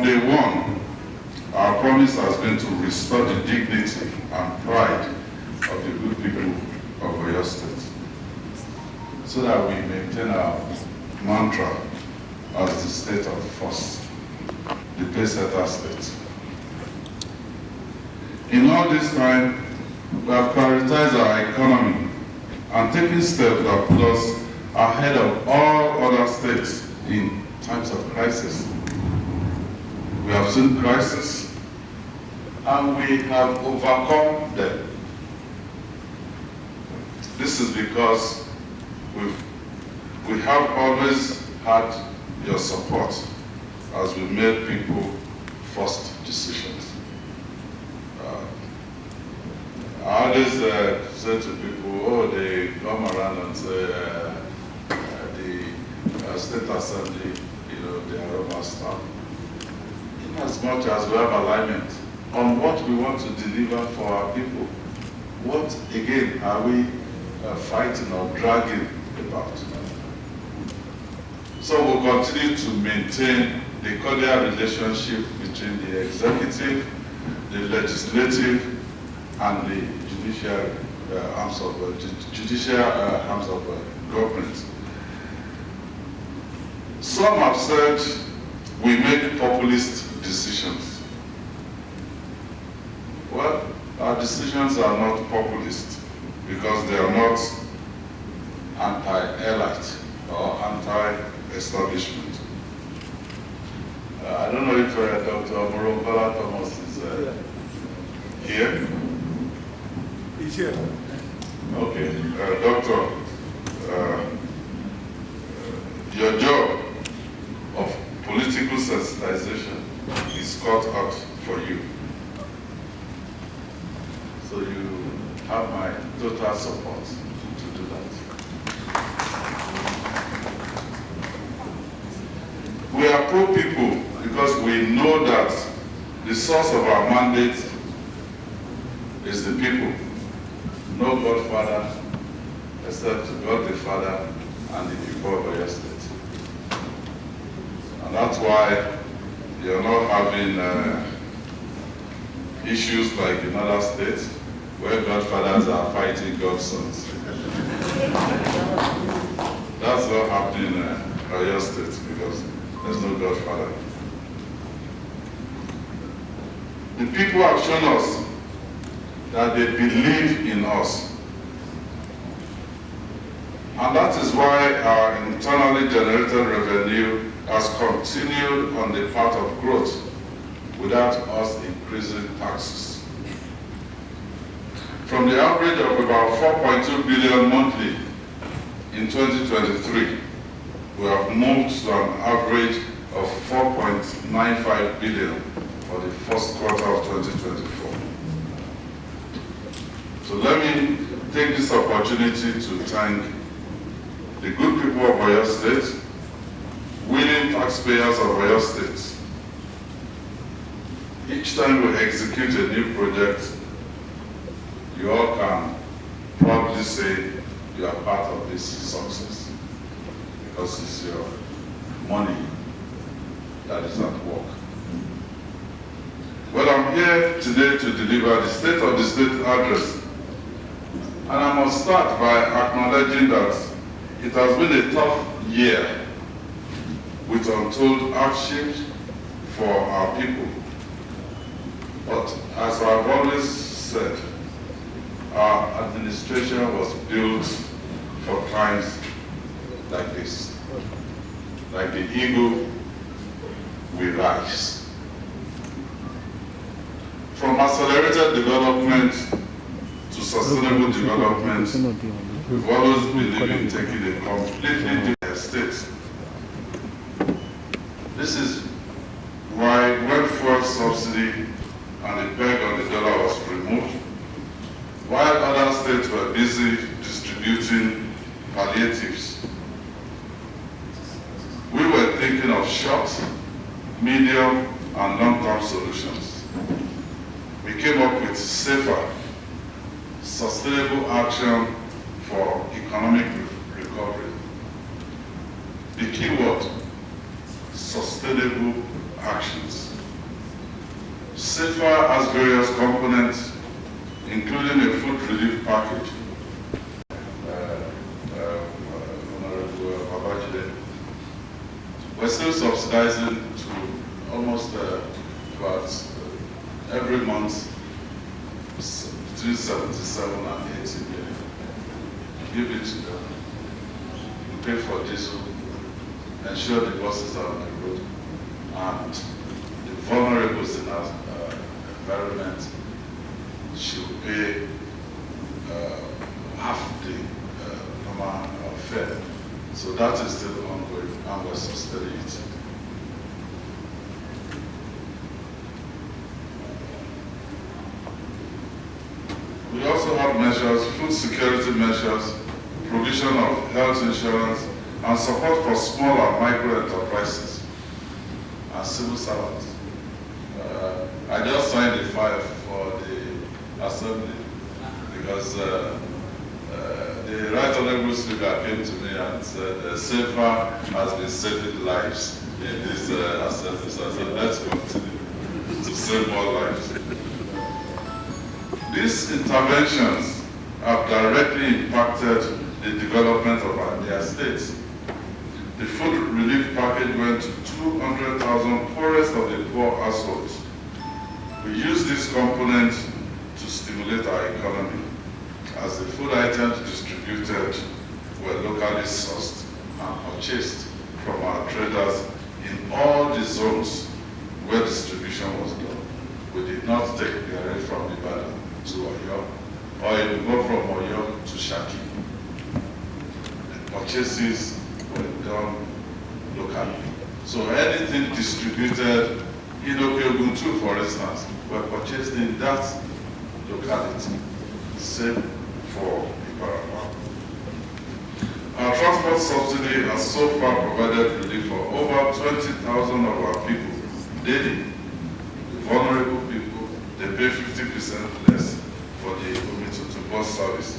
day one, our promise has been to restore the dignity and pride of the good people of Oyo State, so that we maintain our mantra as the state of first, the pace-setter state. In all this time, we have prioritized our economy and taken steps that put us ahead of all other states in times of crisis. We have seen crisis and we have overcome them. This is because we have always had your support as we made people first decisions. I always say to people, oh, they come around and say the State Assembly, they are rubber stamp. In as much as we have alignment on what we want to deliver for our people, what again are we fighting or dragging about? So we'll continue to maintain the cordial relationship between the executive, the legislative, and the judicial arms of government. Some have said we make populist decisions. Well, our decisions are not populist because they are not anti-elite or anti-establishment. I don't know if Dr. Morokola Thomas is here. He's here. Okay, Doctor, your job of political sensitization is cut out for you. So you have my total support to do that. We are pro-people because we know that the source of our mandate is the people. No Godfather except God the Father and the people of Oyo State. And that's why you're not having issues like in other states where Godfathers are fighting God's sons. That's not happening in Oyo State because there's no Godfather. The people have shown us that they believe in us. And that is why our internally generated revenue has continued on the path of growth without us increasing taxes. From the average of about 4.2 billion monthly in 2023, we have moved to an average of 4.95 billion for the first quarter of 2024. So let me take this opportunity to thank the good people of Oyo State, willing taxpayers of Oyo State. Each time we execute a new project, you all can proudly say you are part of this success because it's your money that is at work. Well, I'm here today to deliver the State of the State address. And I must start by acknowledging that it has been a tough year with untold hardships for our people. But as I've always said, our administration was built for times like this. Like the eagle, we rise. From accelerated development to sustainable development, we've always believed in taking a completely different state. This is why when fuel subsidy and the peg on the dollar was removed, while other states were busy distributing palliatives, we were thinking of short, medium, and long-term solutions. We came up with safer, sustainable action for economic recovery. The key word, sustainable actions. SAFER has various components, including a food relief package. Honorable Babajide, we're still subsidizing to almost about every month between 77 and 80 million. Give it to them. We pay for diesel, ensure the buses are on the road, and the vulnerables in our environment should pay half the normal fare. So that is still ongoing, and we're sustaining it. We also have measures, food security measures, provision of health insurance, and support for small and micro enterprises and civil servants. I just signed a file for the assembly because the Right Honorable Speaker came to me and said SAFER has been saving lives in this assembly. So I said, let's continue to save more lives. These interventions have directly impacted the development of our states. The food relief package went to 200,000 poorest of the poor households. We use this component to stimulate our economy, as the food items distributed were locally sourced and purchased from our traders in all the zones where distribution was done. We did not take garri from Ibadan to Oyo, or even go from Oyo to Shaki. The purchases were done locally. So anything distributed in Okyoguntu, for instance, were purchased in that locality. Same for Ibarapa. Our transport subsidy has so far provided relief for over 20,000 of our people daily. The vulnerable people, they pay 50% less for the Omitutu bus service.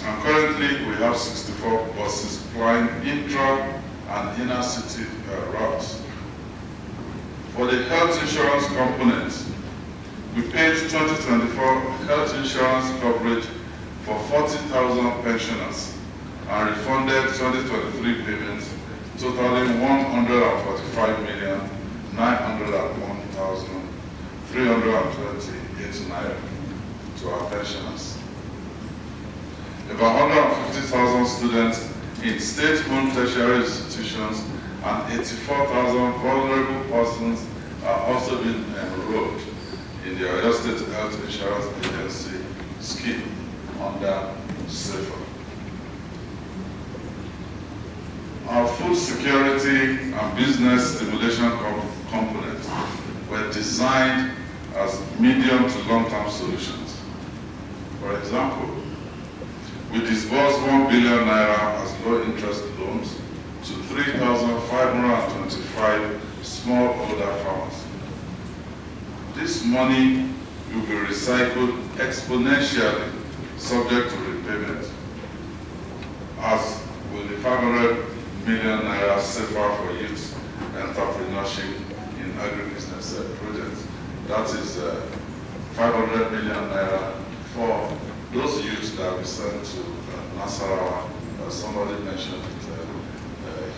And currently, we have 64 buses plying intra and inner city routes. For the health insurance component, we paid 2024 health insurance coverage for 40,000 pensioners and refunded 2023 payments totaling 145,901,328 naira to our pensioners. About 150,000 students in state-owned tertiary institutions and 84,000 vulnerable persons are also being enrolled in the Oyo State Health Insurance Agency scheme under SAFER. Our food security and business stimulation components were designed as medium to long-term solutions. For example, we disbursed 1 billion naira as low-interest loans to 3,525 smallholder farmers. This money will be recycled exponentially, subject to repayment, as will the 500 million naira SAFER for youth entrepreneurship in agribusiness projects. That is 500 million naira for those youths that we sent to Nasarawa. Somebody mentioned it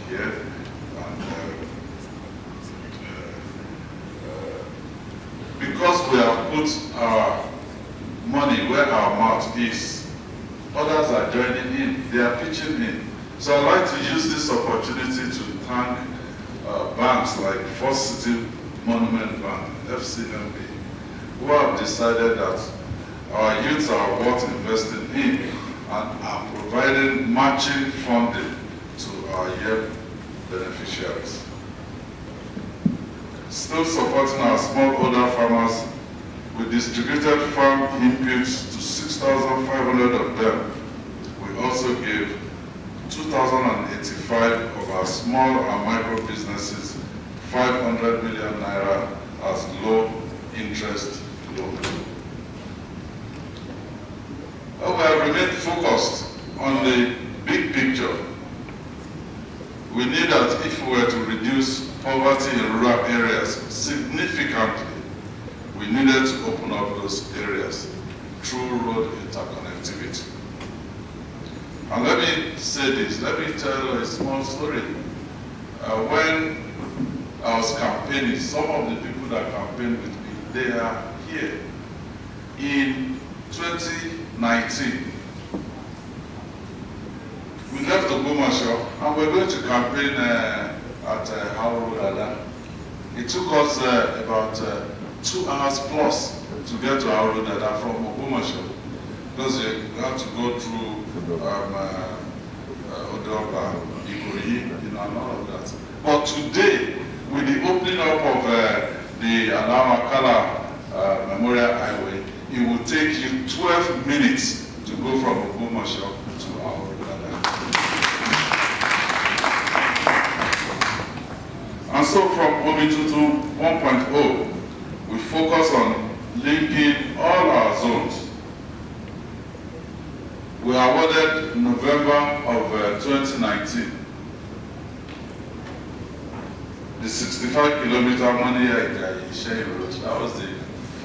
here. And, because we have put our money where our mouth is, others are joining in, they are pitching in. So I'd like to use this opportunity to thank banks like First City Monument Bank, FCMB, who have decided that our youths are worth investing in and are providing matching funding to our YEP beneficiaries. Still supporting our smallholder farmers, we distributed farm inputs to 6,500 of them. We also gave 2,085 of our small and micro businesses 500 million naira as low interest loans. We have remained focused on the big picture. We knew that if we were to reduce poverty in rural areas significantly, we needed to open up those areas through road interconnectivity. And let me say this, let me tell a small story. When I was campaigning, some of the people that campaigned with me, they are here. In 2019, we left Ogbomoso and we're going to campaign at Hauro. It took us about 2 hours plus to get to Hauro from Ogbomoso, because you have to go through Odoba, Ikoyi, and all of that. But today, with the opening up of the Alawakala Memorial Highway, it will take you 12 minutes to go from Ogbomoso to Hauro. And so from Omitutu 1.0, we focus on linking all our zones. We awarded November of 2019 the 65-kilometer Maniya-Ijayi road. That was the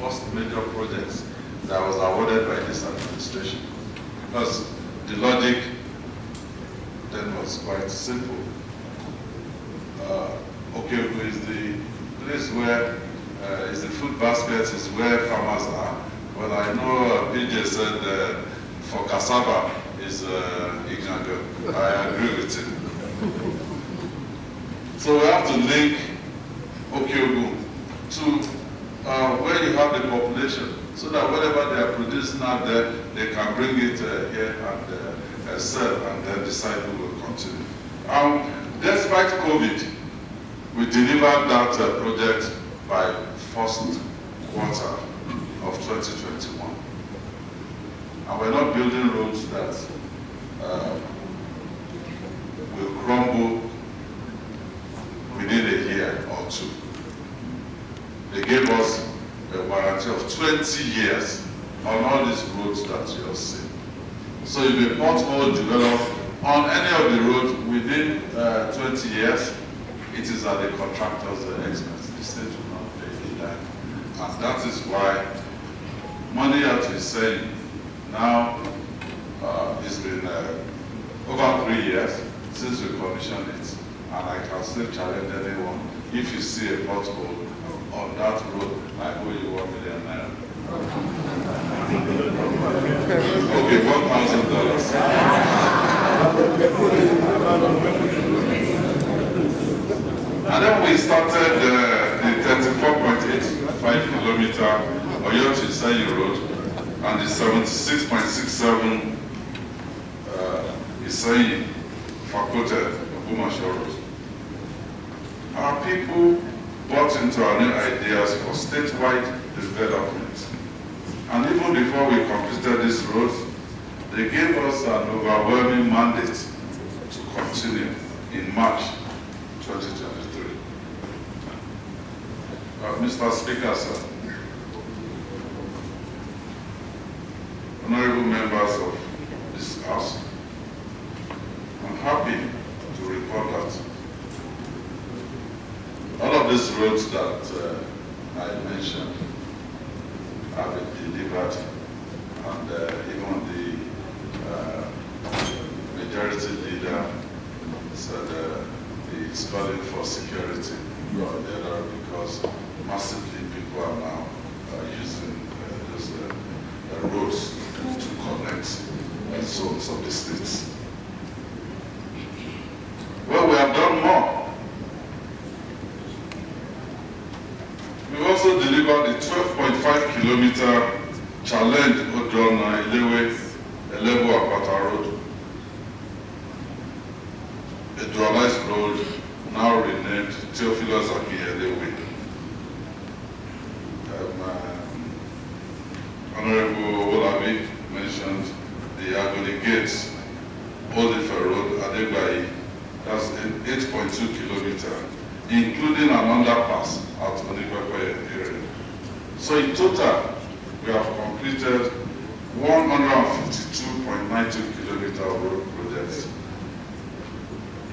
first major project that was awarded by this administration, because the logic then was quite simple. Okeogo is the place where is the food basket, is where farmers are. Well, I know PJ said for cassava is Ignago. I agree with him. So we have to link Okeogo to where you have the population, so that whatever they are producing out there, they can bring it here and sell, and then the cycle will continue. Despite COVID, we delivered that project by first quarter of 2021. And we're not building roads that will crumble within a year or two. They gave us a warranty of 20 years on all these roads that you have seen. So if a pothole develops on any of the roads within 20 years, it is at the contractor's expense. The state will not pay that. And that is why money that is saying now it's been over 3 years since we commissioned it. And I can still challenge anyone. If you see a pothole on that road, I owe you $1 million. Okay, $1,000. And then we started the 34.85 kilometer Oyo to Iseyin road and the 76.67 Iseyin Fakote Ogbomoso road. Our people bought into our new ideas for statewide development. And even before we completed these roads, they gave us an overwhelming mandate to continue in March 2023. Mr. Speaker, sir, honorable members of this House, I'm happy to report that all of these roads that I mentioned have been delivered, and even the majority leader said he's calling for security there because massively people are now using those roads to connect zones of the states. Well, we have done more. We also delivered the 12.5 kilometer challenge Odona Ilewe Elevo Apata road, a dualized road now renamed Theophilus Akinyele. Honorable Olabi mentioned the Agodi Gates, Old Ife Road, Adegbayi, that's 8.2 kilometers, including an underpass at Onipepe area. So in total, we have completed 152.92 kilometer road projects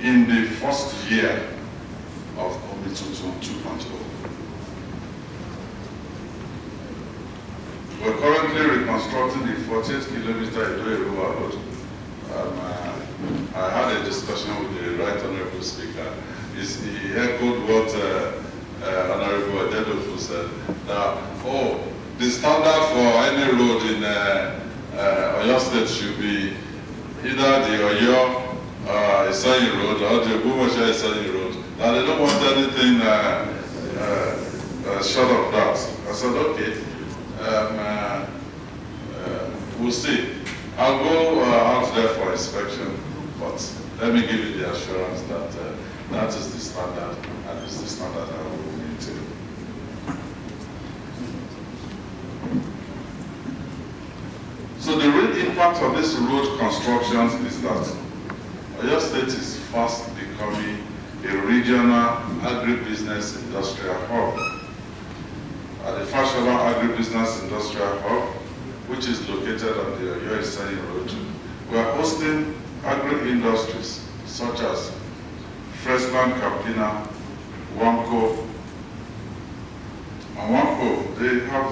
in the first year of Itutu 2.0. We're currently reconstructing the 48-kilometer Ido-Iruwa road. I had a discussion with the Right Honorable Speaker. He echoed what Honorable Odedofu said, that, the standard for any road in Oyo State should be either the Oyo Isanyi Road or the Ogbomosho Isanyi Road. That they don't want anything short of that. I said, okay, we'll see. I'll go out there for inspection, but let me give you the assurance that that is the standard, and it's the standard I will maintain. So the real impact of this road construction is that Oyo State is fast becoming a regional agribusiness industrial hub. At the Fashola Agribusiness Industrial Hub, which is located on the Oyo Isanyi Road, we are hosting agri-industries such as Freshland Campina, Wamco. And Wamco, they have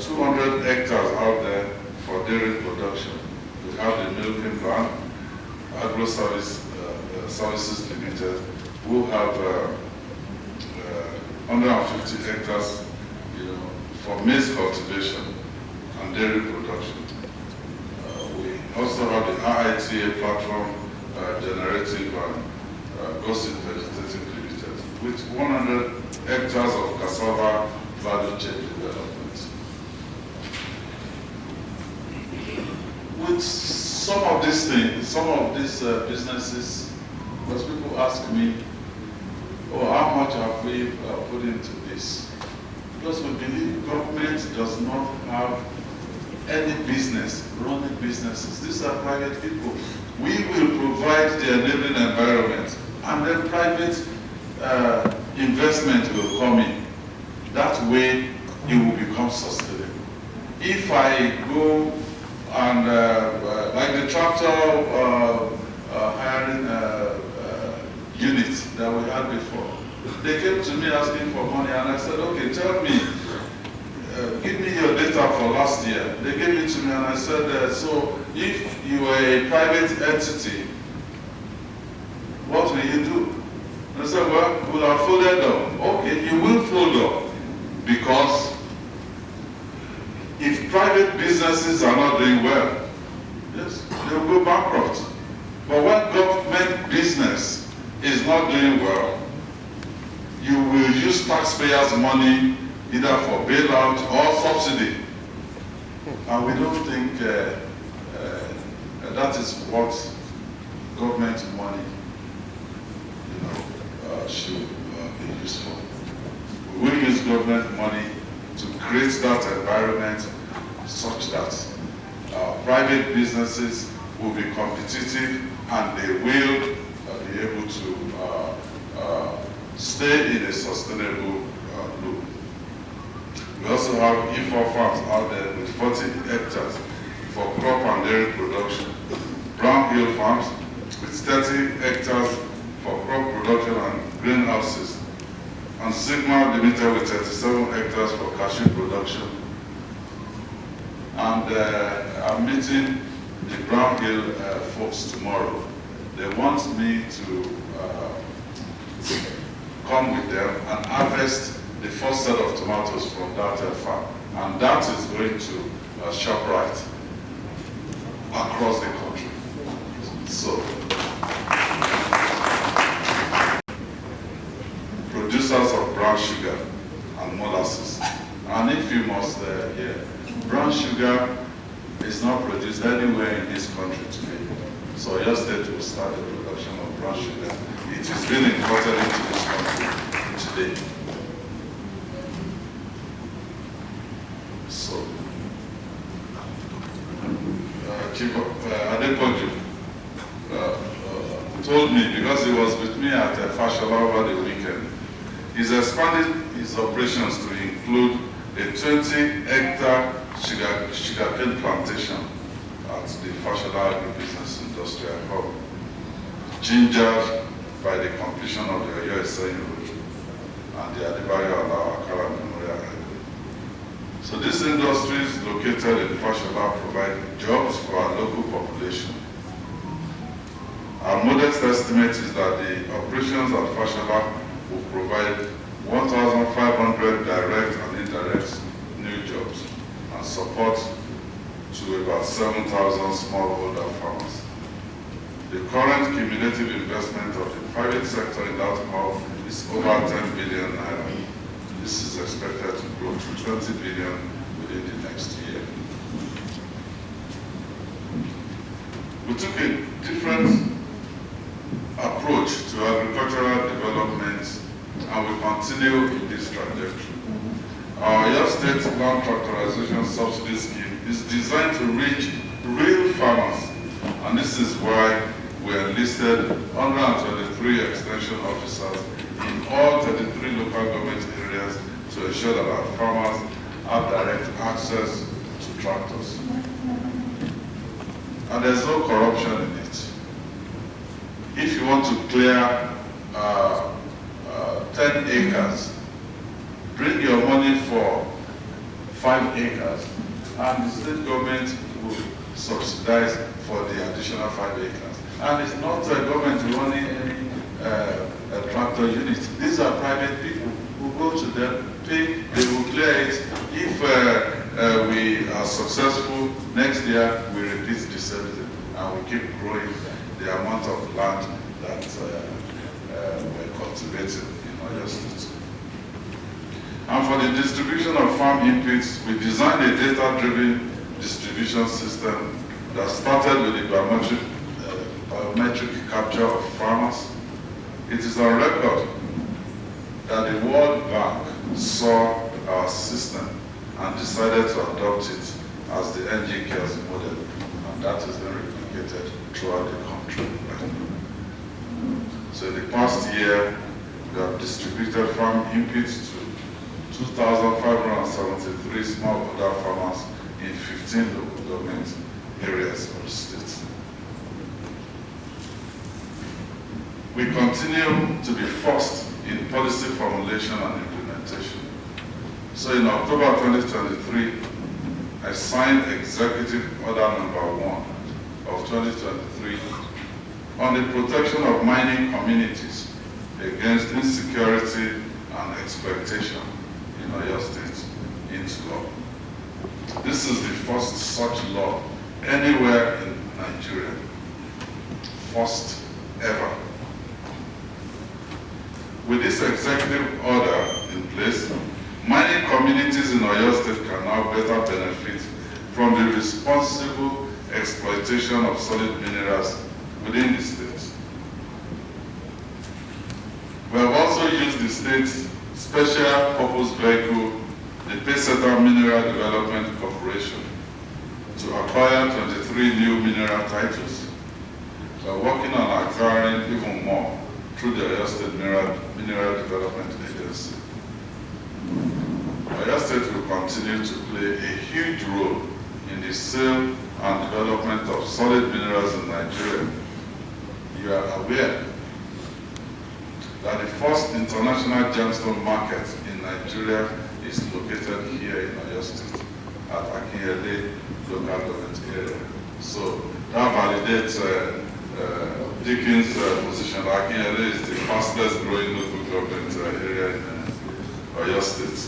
200 hectares out there for dairy production. We have the milking van, Agro Services Limited, who have 150 hectares, for maize cultivation and dairy production. We also have the RITA platform generative and Gossip Vegetative Limited with 100 hectares of cassava value chain development. With some of these things, some of these businesses, because people ask me, how much have we put into this? Because we believe government does not have any business, running businesses. These are private people. We will provide the enabling environment, and then private investment will come in. That way, it will become sustainable. If I go and, like the tractor hiring unit that we had before, they came to me asking for money, and I said, okay, tell me, give me your data for last year. They gave it to me, and I said, so if you were a private entity, what will you do? And I said, well, we'll have folded up. Okay, you will fold up, because if private businesses are not doing well, yes, they'll go bankrupt. But when government business is not doing well, you will use taxpayers' money either for bailout or subsidy. And we don't think that is what government money should be used for. We will use government money to create that environment such that private businesses will be competitive, and they will be able to stay in a sustainable loop. We also have E4 farms out there with 40 hectares for crop and dairy production. Brown Hill farms with 30 hectares for crop production and greenhouses. And Sigma Limited with 37 hectares for cashew production. And I'm meeting the Brown Hill folks tomorrow. They want me to come with them and harvest the first set of tomatoes from that farm. And that is going to ShopRite across the country. So, producers of brown sugar and molasses. And if you must hear, brown sugar is not produced anywhere in this country today. So Oyo State will start the production of brown sugar. It is being imported into this country today. So, Chief Adepoju told me, because he was with me at Fashola over the weekend, he's expanded his operations to include a 20-hectare sugarcane plantation at the Fashola Agribusiness Industrial Hub, gingered by the completion of the Oyo Isanyi Road. and the Adebayo Akara Memorial Highway. So these industries located in Fashola provide jobs for our local population. Our modest estimate is that the operations at Fashola will provide 1,500 direct and indirect new jobs and support to about 7,000 smallholder farmers. The current cumulative investment of the private sector in that hub is over 10 billion naira. This is expected to grow to 20 billion within the next year. We took a different approach to agricultural development, and we continue in this trajectory. Our Oyo State Land Tractorization Subsidy Scheme is designed to reach real farmers, and this is why we enlisted 123 extension officers in all 33 local government areas to ensure that our farmers have direct access to tractors. And there's no corruption in it. If you want to clear 10 acres, bring your money for 5 acres, and the state government will subsidize for the additional 5 acres. And it's not a government running any tractor unit. These are private people who go to them, pay, they will clear it. If we are successful, next year we repeat the same thing, and we keep growing the amount of land that we're cultivating in Oyo State. And for the distribution of farm inputs, we designed a data-driven distribution system that started with the biometric capture of farmers. It is on record that the World Bank saw our system and decided to adopt it as the NG Cares model, and that has been replicated throughout the country right now. So in the past year, we have distributed farm inputs to 2,573 smallholder farmers in 15 local government areas of the state. We continue to be first in policy formulation and implementation. So in October 2023, I signed Executive Order Number 1 of 2023 on the protection of mining communities against insecurity and exploitation in Oyo State into law. This is the first such law anywhere in Nigeria. First ever. With this executive order in place, mining communities in Oyo State can now better benefit from the responsible exploitation of solid minerals within the state. We have also used the state's special purpose vehicle, the Peseta Mineral Development Corporation, to acquire 23 new mineral titles. We are working on acquiring even more through the Oyo State Mineral Development Agency. Oyo State will continue to play a huge role in the sale and development of solid minerals in Nigeria. You are aware that the first international gemstone market in Nigeria is located here in Oyo State at Makinde local government area. So that validates Dickens' position. Makinde is the fastest growing local government area in Oyo State.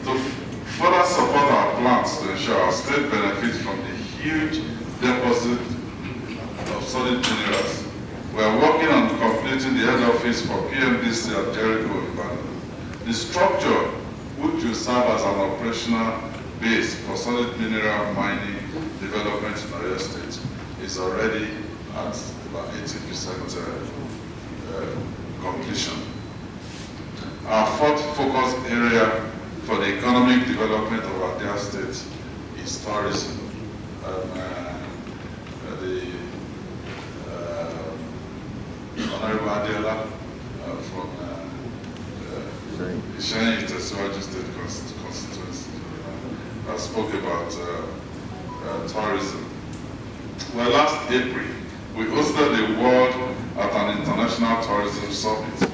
To further support our plans to ensure our state benefits from the huge deposit of solid minerals, we are working on completing the head office for PMDC at Jericho in Ibadan. The structure, which will serve as an operational base for solid mineral mining development in Oyo State, is already at about 80% completion. Our fourth focus area for the economic development of our dear state is tourism. Honorable Adela from Ishanyi Itesiwaju State Constituency spoke about tourism. Well, last April, we hosted the World at an international tourism summit,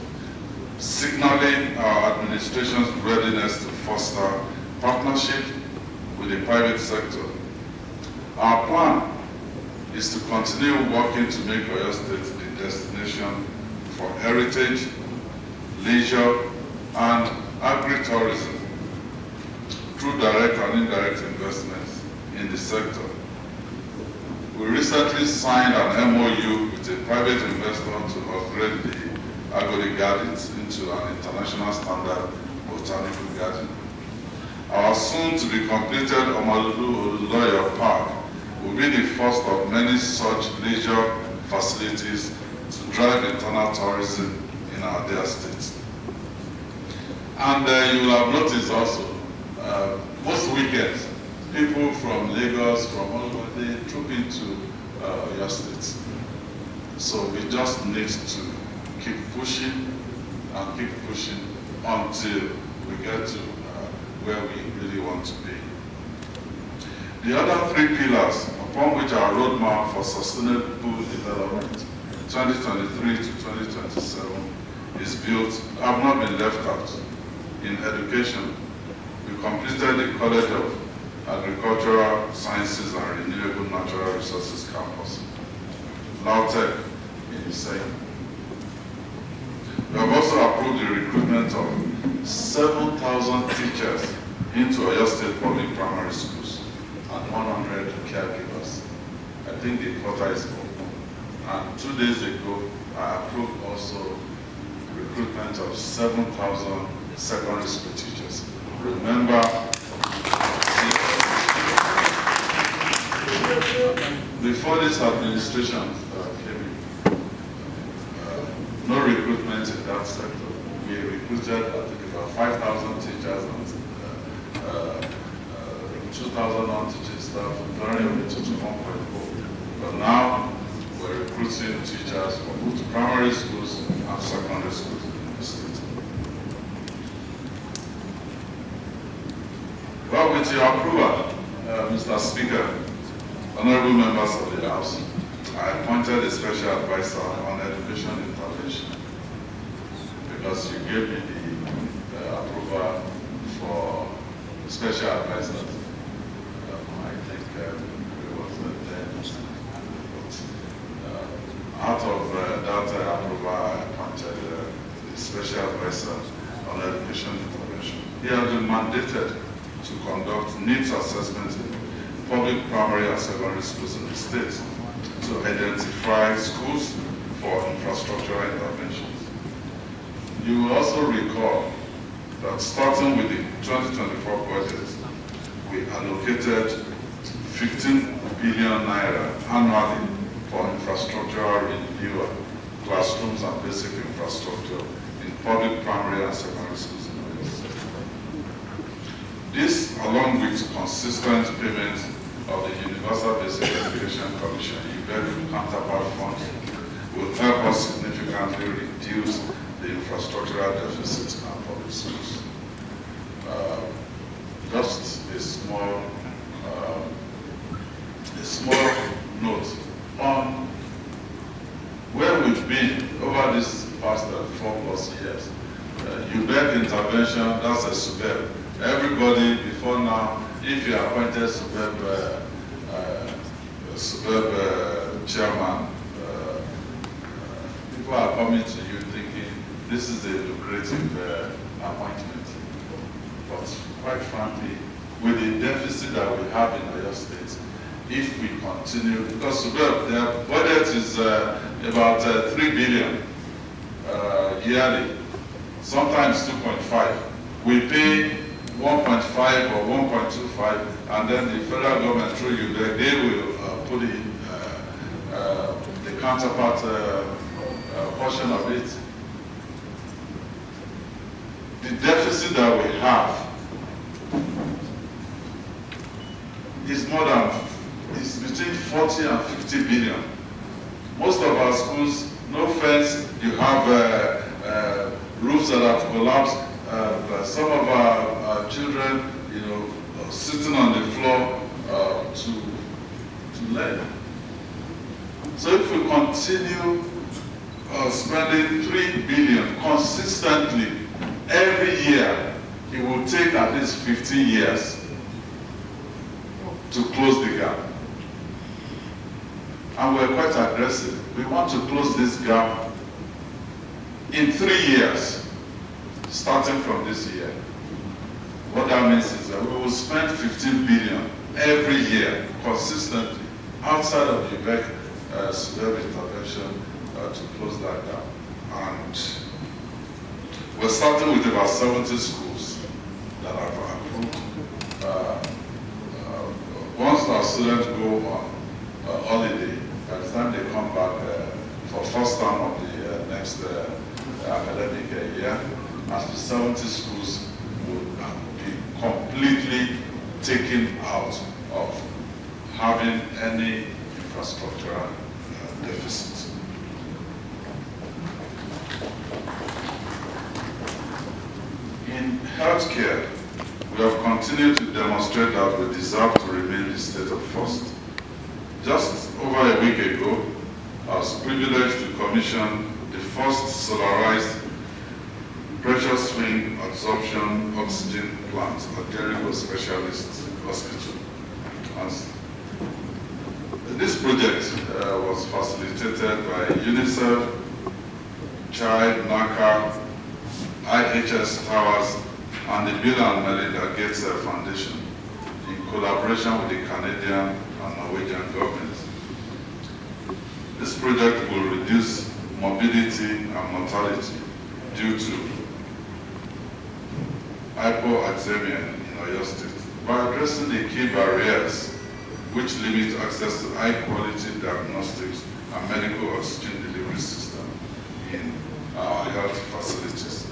signaling our administration's readiness to foster partnership with the private sector. Our plan is to continue working to make Oyo State the destination for heritage, leisure, and agri-tourism through direct and indirect investments in the sector. We recently signed an MOU with a private investor to upgrade the Agodi Gardens into an international standard botanical garden. Our soon-to-be-completed Omalulu Oloyo Park will be the first of many such leisure facilities to drive internal tourism in our dear state. And you will have noticed also, most weekends, people from Lagos, from all over, they troop into your state. So we just need to keep pushing and keep pushing until we get to where we really want to be. The other three pillars upon which our roadmap for sustainable development 2023 to 2027 is built have not been left out. In education, we completed the College of Agricultural Sciences and Renewable Natural Resources campus, LAUTECH in Iseyin. We have also approved the recruitment of 7,000 teachers into Oyo State public primary schools and 100 caregivers. I think the quota is open. And 2 days ago, I approved also recruitment of 7,000 secondary school teachers. Remember, before this administration came in, no recruitment in that sector. We recruited, I think, about 5,000 teachers and 2,000 non-teaching staff, varying of it to 1.4. But now we're recruiting teachers for both primary schools and secondary schools in the state. Well, with your approval, Mr. Speaker, honorable members of the House, I appointed a special advisor on education intervention because you gave me the approval for special advisors. I think it was out of that approval, I appointed the special advisor on education intervention. He has been mandated to conduct needs assessment in public primary and secondary schools in the state to identify schools for infrastructural interventions. You will also recall that starting with the 2024 budget, we allocated 15 billion naira annually for infrastructural renewal, classrooms and basic infrastructure in public primary and secondary schools in Oyo State. This, along with consistent payments of the Universal Basic Education Commission, counterpart funds, will help us significantly reduce the infrastructural deficits in our public schools. Just a small note on where we've been over this past 4+ years. UBEC intervention, that's a SUBEB. Everybody before now, if you are appointed SUBEB chairman, people are coming to you thinking this is a lucrative appointment. But quite frankly, with the deficit that we have in Oyo State, if we continue, because SUBEB, their budget is about 3 billion yearly, sometimes 2.5. We pay 1.5 or 1.25, and then the federal government through you, they will put in the counterpart portion of it. The deficit that we have is between 40 and 50 billion. Most of our schools, no fence, you have roofs that have collapsed. Some of our children, sitting on the floor to learn. So if we continue spending 3 billion consistently every year. It will take at least 15 years to close the gap. And we're quite aggressive. We want to close this gap in 3 years, starting from this year. What that means is that we will spend 15 billion every year consistently outside of the UBEC superb intervention to close that gap. And we're starting with about 70 schools that have approved. Once our students go on holiday, by the time they come back for first time of the next academic year, at least 70 schools will be completely taken out of having any infrastructural deficit. In healthcare, we have continued to demonstrate that we deserve to remain the state of first. Just over a week ago, I was privileged to commission the first solarized pressure swing absorption oxygen plant at Jericho Specialist Hospital. And this project was facilitated by UNICEF, Child, NACA, IHS Towers, and the Bill and Melinda Gates Foundation in collaboration with the Canadian and Norwegian governments. This project will reduce morbidity and mortality due to hypoxemia in Oyo State by addressing the key barriers which limit access to high-quality diagnostics and medical oxygen delivery system in our health facilities.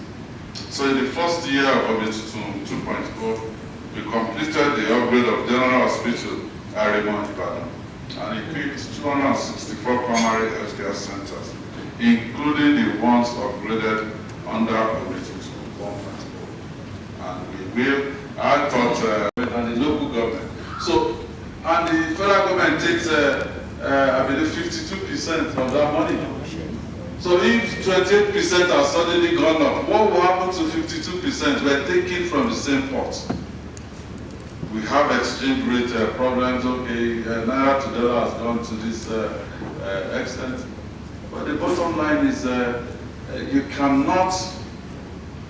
So in the first year of Obitu 2.0, we completed the upgrade of General Hospital Arima Ibadan and equipped 264 primary healthcare centers, including the ones upgraded under Obitu 1.0. And we will, I thought, and the local government. So, and the federal government takes, I believe, 52% of that money. So if 28% have suddenly gone up, what will happen to 52%? We're taking from the same pot. We have exchange rate problems, okay, Naira to dollar has gone to this extent. But the bottom line is you cannot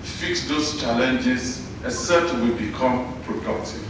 fix those challenges except we become productive.